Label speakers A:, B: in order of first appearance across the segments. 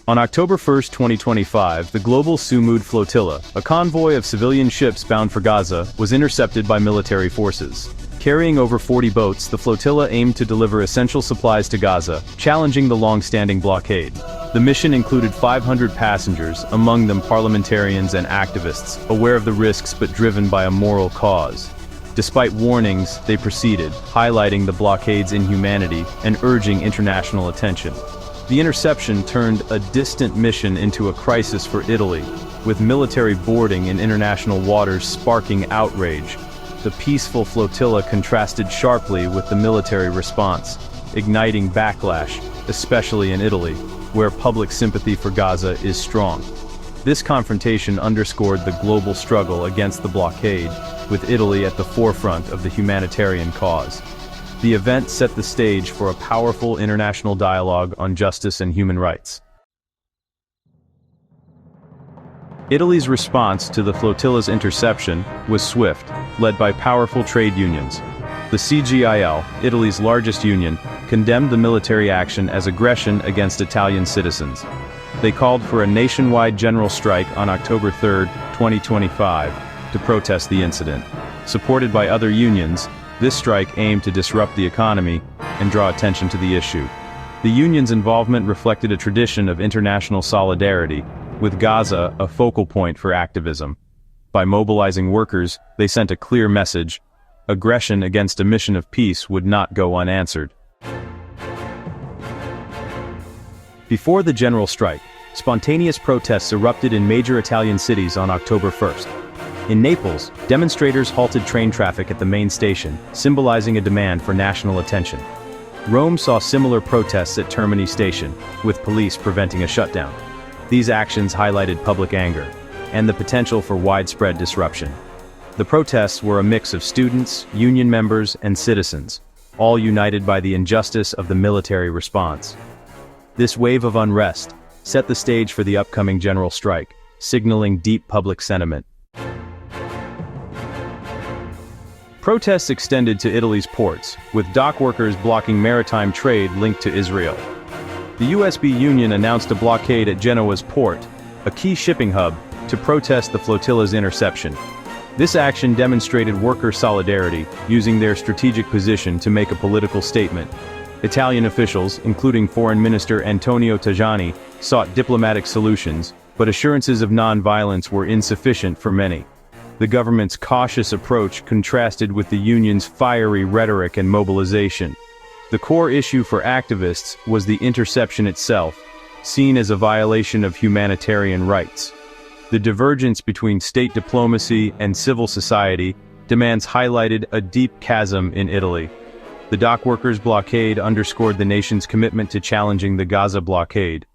A: On October 1, 2025, the global Sumud flotilla, a convoy of civilian ships bound for Gaza, was intercepted by military forces. Carrying over 40 boats, the flotilla aimed to deliver essential supplies to Gaza, challenging the long-standing blockade. The mission included 500 passengers, among them parliamentarians and activists, aware of the risks but driven by a moral cause. Despite warnings, they proceeded, highlighting the blockade's inhumanity and urging international attention. The Interception turned a distant mission into a crisis for Italy, with military boarding in international waters sparking outrage. The peaceful flotilla contrasted sharply with the military response, igniting backlash, especially in Italy, where public sympathy for Gaza is strong. This confrontation underscored the global struggle against the blockade, with Italy at the forefront of the humanitarian cause. The event set the stage for a powerful international dialogue on justice and human rights. Italy's response to the flotilla's interception was swift, led by powerful trade unions. The CGIL, Italy's largest union, condemned the military action as aggression against Italian citizens. They called for a nationwide general strike on October 3, 2025, to protest the incident. Supported by other unions, this strike aimed to disrupt the economy and draw attention to the issue. The union's involvement reflected a tradition of international solidarity, with Gaza a focal point for activism. By mobilizing workers, they sent a clear message: aggression against a mission of peace would not go unanswered. Before the general strike, spontaneous protests erupted in major Italian cities on October 1st. In Naples, demonstrators halted train traffic at the main station, symbolizing a demand for national attention. Rome saw similar protests at Termini Station, with police preventing a shutdown. These actions highlighted public anger and the potential for widespread disruption. The protests were a mix of students, union members, and citizens, all united by the injustice of the military response. This wave of unrest set the stage for the upcoming general strike, signaling deep public sentiment. Protests extended to Italy's ports, with dock workers blocking maritime trade linked to Israel. The USB Union announced a blockade at Genoa's port, a key shipping hub, to protest the flotilla's interception. This action demonstrated worker solidarity, using their strategic position to make a political statement. Italian officials, including Foreign Minister Antonio Tajani, sought diplomatic solutions, but assurances of non-violence were insufficient for many. The government's cautious approach contrasted with the union's fiery rhetoric and mobilization. The core issue for activists was the interception itself, seen as a violation of humanitarian rights. The divergence between state diplomacy and civil society demands highlighted a deep chasm in Italy. The dock workers' blockade underscored the nation's commitment to challenging the Gaza blockade.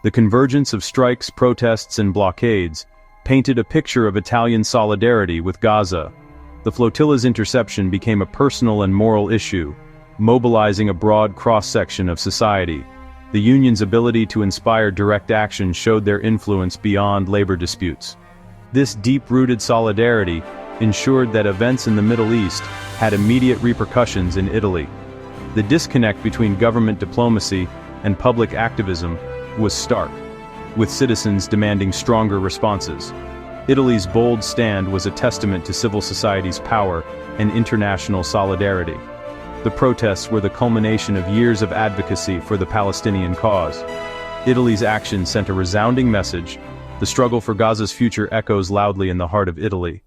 A: The convergence of strikes, protests, and blockades painted a picture of Italian solidarity with Gaza. The flotilla's interception became a personal and moral issue, mobilizing a broad cross-section of society. The union's ability to inspire direct action showed their influence beyond labor disputes. This deep-rooted solidarity ensured that events in the Middle East had immediate repercussions in Italy. The disconnect between government diplomacy and public activism was stark, with citizens demanding stronger responses. Italy's bold stand was a testament to civil society's power and international solidarity. The protests were the culmination of years of advocacy for the Palestinian cause. Italy's action sent a resounding message: the struggle for Gaza's future echoes loudly in the heart of Italy.